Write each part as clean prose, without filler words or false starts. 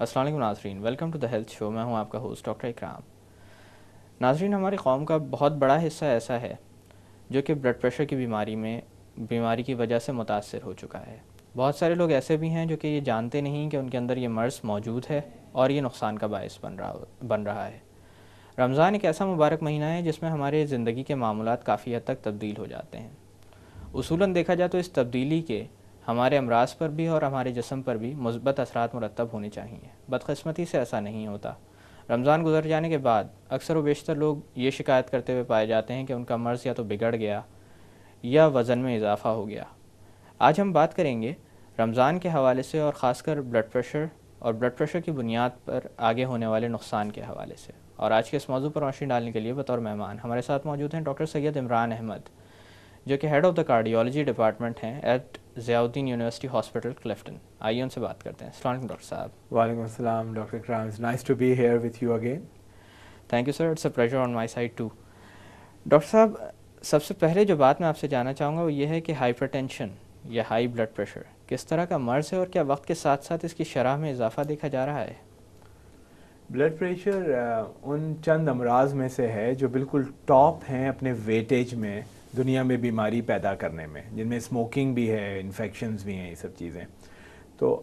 السلام علیکم ناظرین، ویلکم ٹو دا ہیلتھ شو۔ میں ہوں آپ کا ہوسٹ ڈاکٹر اکرام۔ ناظرین، ہماری قوم کا بہت بڑا حصہ ایسا ہے جو کہ بلڈ پریشر کی بیماری کی وجہ سے متاثر ہو چکا ہے۔ بہت سارے لوگ ایسے بھی ہیں جو کہ یہ جانتے نہیں کہ ان کے اندر یہ مرض موجود ہے اور یہ نقصان کا باعث بن رہا ہے۔ رمضان ایک ایسا مبارک مہینہ ہے جس میں ہمارے زندگی کے معمولات کافی حد تک تبدیل ہو جاتے ہیں۔ اصولاً دیکھا جائے تو اس تبدیلی کے ہمارے امراض پر بھی اور ہمارے جسم پر بھی مثبت اثرات مرتب ہونے چاہیے۔ بدقسمتی سے ایسا نہیں ہوتا۔ رمضان گزر جانے کے بعد اکثر و بیشتر لوگ یہ شکایت کرتے ہوئے پائے جاتے ہیں کہ ان کا مرض یا تو بگڑ گیا یا وزن میں اضافہ ہو گیا۔ آج ہم بات کریں گے رمضان کے حوالے سے اور خاص کر بلڈ پریشر کی بنیاد پر آگے ہونے والے نقصان کے حوالے سے۔ اور آج کے اس موضوع پر روشنی ڈالنے کے لیے بطور مہمان ہمارے ساتھ موجود ہیں ڈاکٹر سید عمران احمد، جو کہ head of the cardiology department ہیں at Ziauddin university hospital Clifton. آئیے ان سے بات کرتے ہیں۔ السلام علیکم ڈاکٹر صاحب۔ وعلیکم السلام doctor Ikram, it's nice to be here with you again. Thank you sir, it's a pleasure on my side too. Doctor صاحب، سب سے پہلے جو بات میں آپ سے جاننا چاہوں گا وہ یہ ہے کہ ہائپر ٹینشن یا ہائی بلڈ پریشر کس طرح کا مرض ہے اور کیا وقت کے ساتھ ساتھ اس کی شرح میں اضافہ دیکھا جا رہا ہے؟ بلڈ پریشر ان چند امراض میں سے ہے جو بالکل ٹاپ ہیں اپنے ویٹیج میں دنیا میں بیماری پیدا کرنے میں، جن میں اسموکنگ بھی ہے، انفیکشنز بھی ہیں، یہ سب چیزیں۔ تو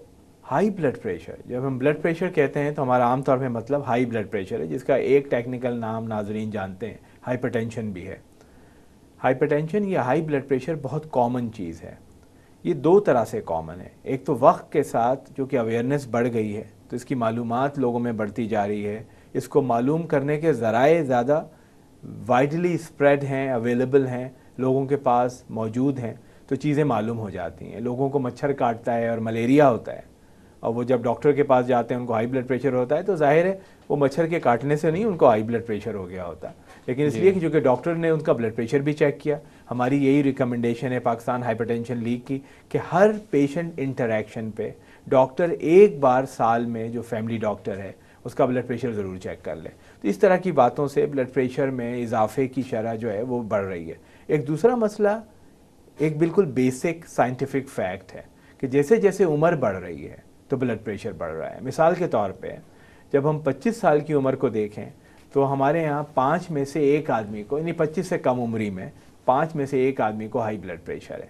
ہائی بلڈ پریشر، جب ہم بلڈ پریشر کہتے ہیں تو ہمارا عام طور پہ مطلب ہائی بلڈ پریشر ہے، جس کا ایک ٹیکنیکل نام ناظرین جانتے ہیں، ہائپر ٹینشن بھی ہے۔ ہائپر ٹینشن یا ہائی بلڈ پریشر بہت کامن چیز ہے۔ یہ دو طرح سے کامن ہے۔ ایک تو وقت کے ساتھ جو کہ اویئرنیس بڑھ گئی ہے تو اس کی معلومات لوگوں میں بڑھتی جا رہی ہے، اس کو معلوم کرنے کے ذرائع زیادہ وائڈلی اسپریڈ ہیں، اویلیبل ہیں، لوگوں کے پاس موجود ہیں، تو چیزیں معلوم ہو جاتی ہیں۔ لوگوں کو مچھر کاٹتا ہے اور ملیریا ہوتا ہے، اور وہ جب ڈاکٹر کے پاس جاتے ہیں ان کو ہائی بلڈ پریشر ہوتا ہے، تو ظاہر ہے وہ مچھر کے کاٹنے سے نہیں ان کو ہائی بلڈ پریشر ہو گیا ہوتا، لیکن اس لیے کہ جو کہ ڈاکٹر نے ان کا بلڈ پریشر بھی چیک کیا۔ ہماری یہی ریکمنڈیشن ہے پاکستان ہائپر ٹینشن لیگ کی کہ ہر پیشنٹ انٹریکشن پہ ڈاکٹر ایک بار سال میں، جو فیملی ڈاکٹر ہے، اس کا بلڈ پریشر ضرور چیک کر لے۔ تو اس طرح کی باتوں سے بلڈ پریشر میں اضافے کی شرح جو ہے وہ بڑھ رہی ہے۔ ایک دوسرا مسئلہ ایک بالکل بیسک سائنٹیفک فیکٹ ہے کہ جیسے جیسے عمر بڑھ رہی ہے تو بلڈ پریشر بڑھ رہا ہے۔ مثال کے طور پہ جب ہم 25 سال کی عمر کو دیکھیں تو ہمارے یہاں 5 میں سے 1 آدمی کو، یعنی 25 سے کم عمری میں 5 میں سے 1 آدمی کو ہائی بلڈ پریشر ہے،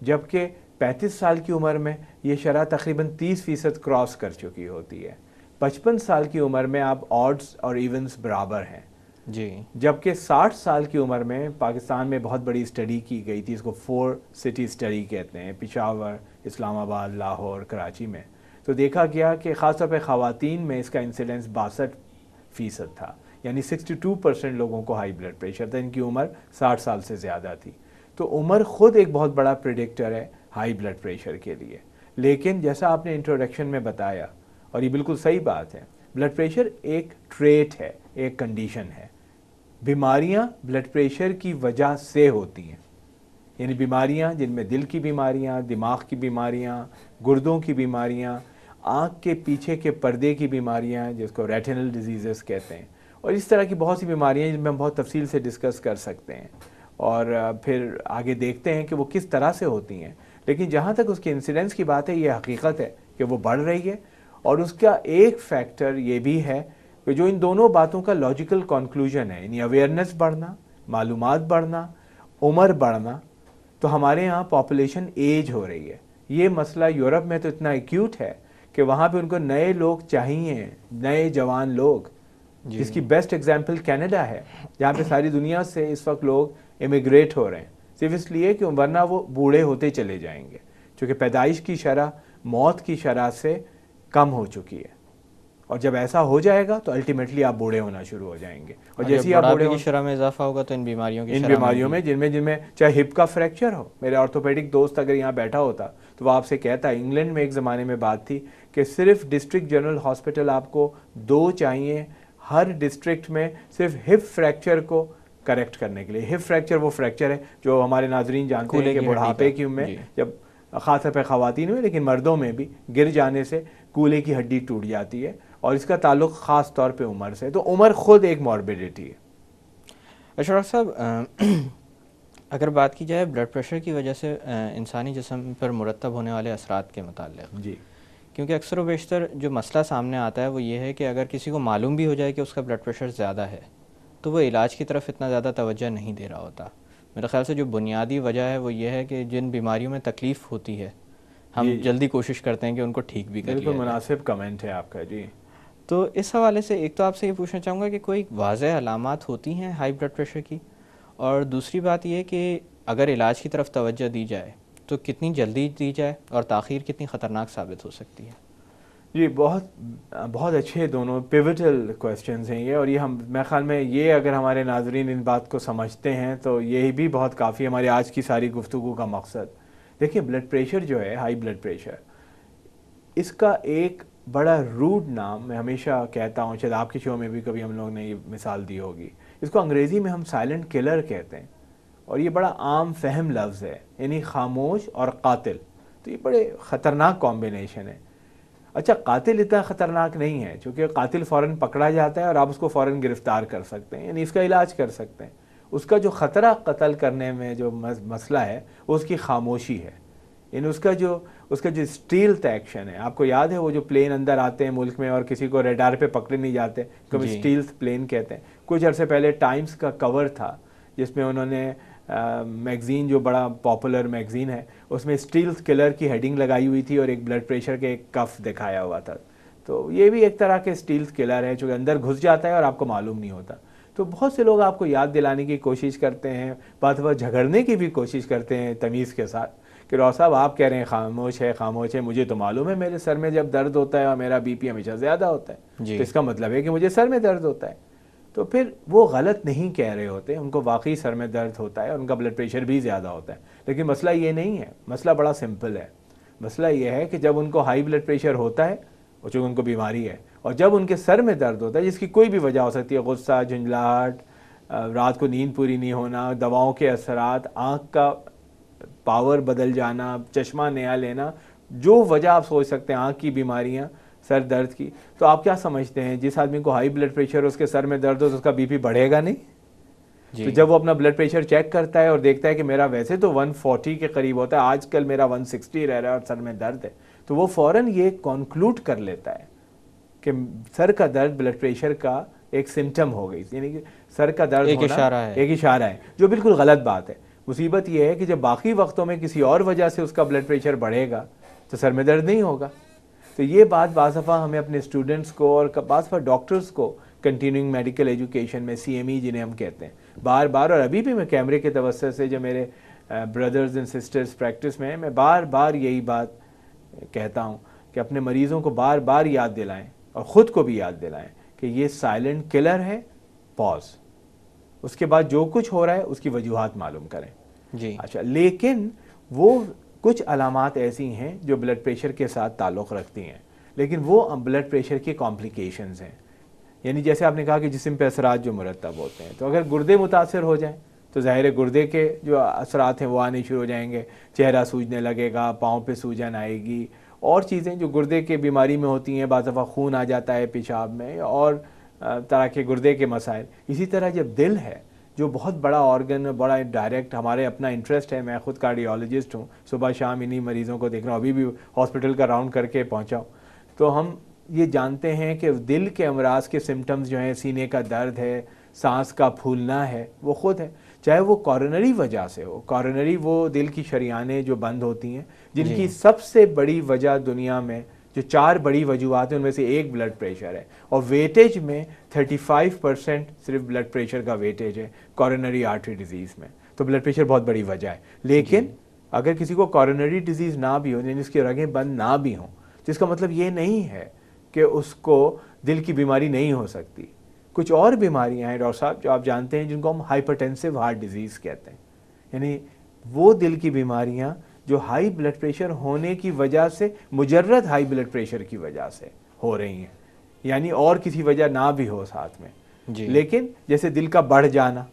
جبکہ 35 سال کی عمر میں یہ شرح تقریباً 30% کراس کر چکی ہوتی ہے۔ 55 سال کی عمر میں آپ آڈز اور ایونز برابر ہیں جی، جبکہ 60 سال کی عمر میں پاکستان میں بہت بڑی اسٹڈی کی گئی تھی، اس کو 4 سٹی اسٹڈی کہتے ہیں، پشاور، اسلام آباد، لاہور، کراچی میں۔ تو دیکھا گیا کہ خاص طور پہ خواتین میں اس کا انسیڈنس 62% تھا، یعنی 62% لوگوں کو ہائی بلڈ پریشر تھا، ان کی عمر 60 سال سے زیادہ تھی۔ تو عمر خود ایک بہت بڑا پریڈکٹر ہے ہائی بلڈ پریشر کے لیے، لیکن جیسا آپ نے انٹروڈکشن میں بتایا، اور یہ بالکل صحیح بات ہے، بلڈ پریشر ایک ٹریٹ ہے، ایک کنڈیشن ہے۔ بیماریاں بلڈ پریشر کی وجہ سے ہوتی ہیں، یعنی بیماریاں جن میں دل کی بیماریاں، دماغ کی بیماریاں، گردوں کی بیماریاں، آنکھ کے پیچھے کے پردے کی بیماریاں جس کو ریٹینل ڈیزیزز کہتے ہیں، اور اس طرح کی بہت سی بیماریاں جن میں ہم بہت تفصیل سے ڈسکس کر سکتے ہیں اور پھر آگے دیکھتے ہیں کہ وہ کس طرح سے ہوتی ہیں۔ لیکن جہاں تک اس کے انسیڈنس کی بات ہے، یہ حقیقت ہے کہ وہ بڑھ رہی ہے، اور اس کا ایک فیکٹر یہ بھی ہے کہ جو ان دونوں باتوں کا لاجیکل کنکلوژن ہے، یعنی اویئرنیس بڑھنا، معلومات بڑھنا، عمر بڑھنا، تو ہمارے ہاں پاپولیشن ایج ہو رہی ہے۔ یہ مسئلہ یورپ میں تو اتنا ایکیوٹ ہے کہ وہاں پہ ان کو نئے لوگ چاہیے، نئے جوان لوگ، جس کی بیسٹ ایگزامپل کینیڈا ہے، جہاں پہ ساری دنیا سے اس وقت لوگ امیگریٹ ہو رہے ہیں، صرف اس لیے کہ ورنہ وہ بوڑھے ہوتے چلے جائیں گے، چونکہ پیدائش کی شرح موت کی شرح سے کم ہو چکی ہے، اور جب ایسا ہو جائے گا تو الٹیمیٹلی آپ بوڑھے ہونا شروع ہو جائیں گے، اور جیسے ہی آپ بوڑھے کی شرح میں اضافہ ہوگا تو ان بیماریوں میں جن میں چاہے ہپ کا فریکچر ہو، میرے آرتھوپیڈک دوست اگر یہاں بیٹھا ہوتا تو وہ آپ سے کہتا ہے، انگلینڈ میں ایک زمانے میں بات تھی کہ صرف ڈسٹرکٹ جنرل ہاسپٹل آپ کو 2 چاہیے ہر ڈسٹرکٹ میں، صرف ہپ فریکچر کو کریکٹ کرنے کے لیے۔ ہپ فریکچر وہ فریکچر ہے جو ہمارے ناظرین جانتے ہیں کہ بڑھاپے کی میں جب خاص طور پہ خواتین میں، لیکن مردوں میں بھی گر جانے سے کولے کی ہڈی ٹوٹ جاتی ہے، اور اس کا تعلق خاص طور پہ عمر سے۔ تو عمر خود ایک موربیڈیٹی ہے۔ اچھا ڈاکٹر صاحب، اگر بات کی جائے بلڈ پریشر کی وجہ سے انسانی جسم پر مرتب ہونے والے اثرات کے متعلق، جی، کیونکہ اکثر و بیشتر جو مسئلہ سامنے آتا ہے وہ یہ ہے کہ اگر کسی کو معلوم بھی ہو جائے کہ اس کا بلڈ پریشر زیادہ ہے تو وہ علاج کی طرف اتنا زیادہ توجہ نہیں دے رہا ہوتا. میرے خیال سے جو بنیادی وجہ ہے وہ یہ ہے کہ جن بیماریوں میں تکلیف ہوتی ہے ہم جلدی کوشش کرتے ہیں کہ ان کو ٹھیک بھی کر لیا جائے. بالکل مناسب کمنٹ ہے آپ کا. جی تو اس حوالے سے ایک تو آپ سے یہ پوچھنا چاہوں گا کہ کوئی واضح علامات ہوتی ہیں ہائی بلڈ پریشر کی، اور دوسری بات یہ کہ اگر علاج کی طرف توجہ دی جائے تو کتنی جلدی دی جائے اور تاخیر کتنی خطرناک ثابت ہو سکتی ہے؟ جی بہت اچھے دونوں پیوٹل کویسچنز ہیں یہ، اور یہ میں خیال میں یہ اگر ہمارے ناظرین ان بات کو سمجھتے ہیں تو یہی بھی بہت کافی ہماری آج کی ساری گفتگو کا مقصد. دیکھیے بلڈ پریشر جو ہے، ہائی بلڈ پریشر، اس کا ایک بڑا روٹ نام میں ہمیشہ کہتا ہوں، شاید آپ کے شو میں بھی کبھی ہم لوگ نے یہ مثال دی ہوگی، اس کو انگریزی میں ہم سائلنٹ کلر کہتے ہیں، اور یہ بڑا عام فہم لفظ ہے، یعنی خاموش اور قاتل. تو یہ بڑے خطرناک کمبینیشن ہے. اچھا قاتل اتنا خطرناک نہیں ہے چونکہ قاتل فوراً پکڑا جاتا ہے اور آپ اس کو فوراً گرفتار کر سکتے ہیں، یعنی اس کا علاج کر سکتے ہیں. اس کا جو خطرہ قتل کرنے میں جو مسئلہ ہے وہ اس کی خاموشی ہے، یعنی اس کا جو اسٹیلتھ ایکشن ہے. آپ کو یاد ہے وہ جو پلین اندر آتے ہیں ملک میں اور کسی کو ریڈار پہ پکڑے نہیں جاتے، کبھی اسٹیلتھ پلین کہتے ہیں. کچھ عرصے پہلے ٹائمز کا کور تھا جس میں انہوں نے میگزین، جو بڑا پاپولر میگزین ہے، اس میں اسٹیلتھ کلر کی ہیڈنگ لگائی ہوئی تھی اور ایک بلڈ پریشر کے ایک کف دکھایا ہوا تھا. تو یہ بھی ایک طرح کے اسٹیلتھ کلر ہے جو کہ اندر گھس جاتا ہے اور آپ کو معلوم نہیں ہوتا. تو بہت سے لوگ آپ کو یاد دلانے کی کوشش کرتے ہیں، بات جھگڑنے کی بھی کوشش کرتے ہیں تمیز کے ساتھ کہ راؤ صاحب آپ کہہ رہے ہیں خاموش ہے، مجھے تو معلوم ہے میرے سر میں جب درد ہوتا ہے اور میرا بی پی ہمیشہ زیادہ ہوتا ہے، تو اس کا مطلب ہے کہ مجھے سر میں درد ہوتا ہے. تو پھر وہ غلط نہیں کہہ رہے ہوتے، ان کو واقعی سر میں درد ہوتا ہے اور ان کا بلڈ پریشر بھی زیادہ ہوتا ہے. لیکن مسئلہ یہ نہیں ہے، مسئلہ بڑا سمپل ہے. مسئلہ یہ ہے کہ جب ان کو ہائی بلڈ پریشر ہوتا ہے اور چونکہ ان کو بیماری ہے، اور جب ان کے سر میں درد ہوتا ہے جس کی کوئی بھی وجہ ہو سکتی ہے، غصہ، جھنجھلاہٹ، رات کو نیند پوری نہیں ہونا، دواؤں کے اثرات، آنکھ کا پاور بدل جانا، چشمہ نیا لینا، جو وجہ آپ سوچ سکتے ہیں، آنکھ کی بیماریاں، سر درد کی، تو آپ کیا سمجھتے ہیں جس آدمی کو ہائی بلڈ پریشر اس کے سر میں درد ہو تو اس کا بی پی بڑھے گا نہیں؟ تو جب وہ اپنا بلڈ پریشر چیک کرتا ہے اور دیکھتا ہے کہ میرا ویسے تو 140 کے قریب ہوتا ہے، آج کل میرا 160 رہ رہا ہے اور سر میں درد ہے، تو وہ فوراً یہ کنکلوڈ کر لیتا ہے کہ سر کا درد بلڈ پریشر کا ایک سمٹم ہو گئی، یعنی کہ سر کا درد ہونا ایک اشارہ ہے، جو بالکل غلط بات ہے. مصیبت یہ ہے کہ جب باقی وقتوں میں کسی اور وجہ سے اس کا بلڈ پریشر بڑھے گا تو سر میں درد نہیں ہوگا. تو یہ بات بعض دفعہ ہمیں اپنے اسٹوڈنٹس کو اور بعض دفعہ ڈاکٹرز کو کنٹینیوئنگ میڈیکل ایجوکیشن میں CME جنہیں ہم کہتے ہیں، بار بار، اور ابھی بھی میں کیمرے کے توسط سے جو میرے بردرز اینڈ سسٹرز پریکٹس میں ہیں، میں بار بار یہی بات کہتا ہوں کہ اپنے مریضوں کو بار بار یاد دلائیں اور خود کو بھی یاد دلائیں کہ یہ سائلنٹ کلر ہے. پاز، اس کے بعد جو کچھ ہو رہا ہے اس کی وجوہات معلوم کریں. جی اچھا، لیکن وہ کچھ علامات ایسی ہیں جو بلڈ پریشر کے ساتھ تعلق رکھتی ہیں، لیکن وہ بلڈ پریشر کی کمپلیکیشنز ہیں. یعنی جیسے آپ نے کہا کہ جسم پہ اثرات جو مرتب ہوتے ہیں، تو اگر گردے متاثر ہو جائیں تو ظاہر ہے گردے کے جو اثرات ہیں وہ آنے شروع ہو جائیں گے، چہرہ سوجنے لگے گا، پاؤں پہ سوجن آئے گی، اور چیزیں جو گردے کے بیماری میں ہوتی ہیں، بعض دفعہ خون آ جاتا ہے پیشاب میں، اور طرح کے گردے کے مسائل. اسی طرح جب دل ہے جو بہت بڑا آرگن، بڑا ڈائریکٹ ہمارے اپنا انٹرسٹ ہے، میں خود کارڈیولوجسٹ ہوں، صبح شام انہی مریضوں کو دیکھ رہا ہوں، ابھی بھی ہاسپٹل کا راؤنڈ کر کے پہنچا ہوں. تو ہم یہ جانتے ہیں کہ دل کے امراض کے سمٹمز جو ہیں، سینے کا درد ہے، سانس کا پھولنا ہے، وہ خود ہے، چاہے وہ کورونری وجہ سے ہو. کورونری وہ دل کی شریانیں جو بند ہوتی ہیں، جن کی سب سے بڑی وجہ دنیا میں جو 4 بڑی وجوہات ہیں ان میں سے ایک بلڈ پریشر ہے، اور ویٹیج میں 35% صرف بلڈ پریشر کا ویٹیج ہے کورونری آرٹری ڈیزیز میں. تو بلڈ پریشر بہت بڑی وجہ ہے. لیکن اگر کسی کو کورونری ڈیزیز نہ بھی ہو، یعنی اس کی رگیں بند نہ بھی ہوں، تو اس کا مطلب یہ نہیں ہے کہ اس کو دل کی بیماری نہیں ہو سکتی. کچھ اور بیماریاں ہیں ڈاکٹر صاحب جو آپ جانتے ہیں، جن کو ہم ہائپرٹینسو ہارٹ ڈیزیز کہتے ہیں، یعنی وہ دل کی بیماریاں جو ہائی بلڈ پریشر ہونے کی وجہ سے، مجرد ہائی بلڈ پریشر کی وجہ سے ہو رہی ہیں، یعنی اور کسی وجہ نہ بھی ہو ساتھ میں. لیکن جیسے دل کا بڑھ جانا،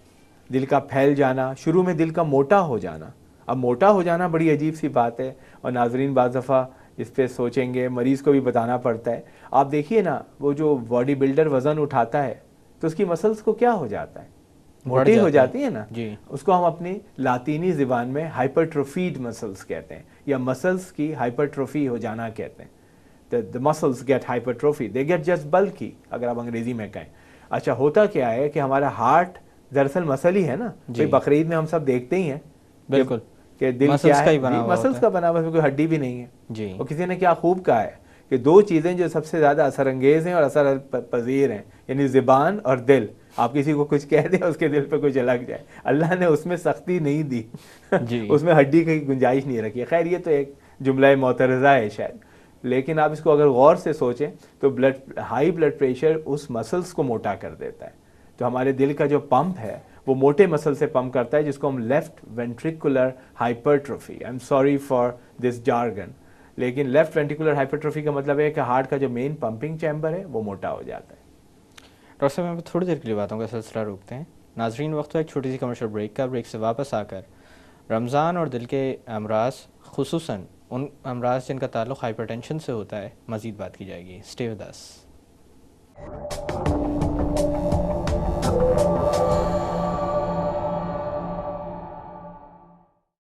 دل کا پھیل جانا، شروع میں دل کا موٹا ہو جانا. اب موٹا ہو جانا بڑی عجیب سی بات ہے، اور ناظرین بعض دفعہ اس پہ سوچیں گے، مریض کو بھی بتانا پڑتا ہے. آپ دیکھیے نا، وہ جو باڈی بلڈر وزن اٹھاتا ہے تو اس کی مسلز کو کیا ہو جاتا ہے؟ موٹی ہو جاتی ہے نا. اس کو ہم اپنی لاطینی زبان میں ہائپرٹروفیڈ مسلز کہتے ہیں، یا مسلز کی ہائپرٹروفی ہو جانا کہتے ہیں. the muscles get hypertrophy, they get just bulky, اگر آپ انگریزی میں کہیں. اچھا ہوتا کیا ہے کہ ہمارا ہارٹ دراصل مسل ہی ہے نا. کوئی بقرعید میں ہم سب دیکھتے ہی ہیں بالکل کہ دل کیا ہے, مسلس کا بنا ہوا ہے, کوئی ہڈی بھی نہیں ہے جی. اور کسی نے کیا خوب کہا ہے کہ دو چیزیں جو سب سے زیادہ اثر انگیز ہیں اور اثر پذیر ہیں, یعنی زبان اور دل. آپ کسی کو کچھ کہہ دیں اس کے دل پہ کچھ لگ جائے, اللہ نے اس میں سختی نہیں دی جی. اس میں ہڈی کی گنجائش نہیں رکھی. خیر یہ تو ایک جملہ معترضہ ہے شاید, لیکن آپ اس کو اگر غور سے سوچیں تو ہائی بلڈ پریشر اس مسلس کو موٹا کر دیتا ہے. تو ہمارے دل کا جو پمپ ہے وہ موٹے مسل سے پمپ کرتا ہے, جس کو ہم left ventricular hypertrophy, I am sorry for this jargon, لیکن لیفٹ وینٹریکولر ہائپرٹروفی کا مطلب ہے کہ ہارٹ کا جو مین پمپنگ چیمبر ہے وہ موٹا ہو جاتا ہے. ڈاکٹر صاحب ہم تھوڑی دیر کے لیے باتوں کا سلسلہ روکتے ہیں. ناظرین وقت ایک چھوٹی سی کمرشل بریک کا. بریک سے واپس آ کر رمضان اور دل کے امراض, خصوصاً ان امراض جن کا تعلق ہائپر ٹینشن سے ہوتا ہے, مزید بات کی جائے گی. Stay with us.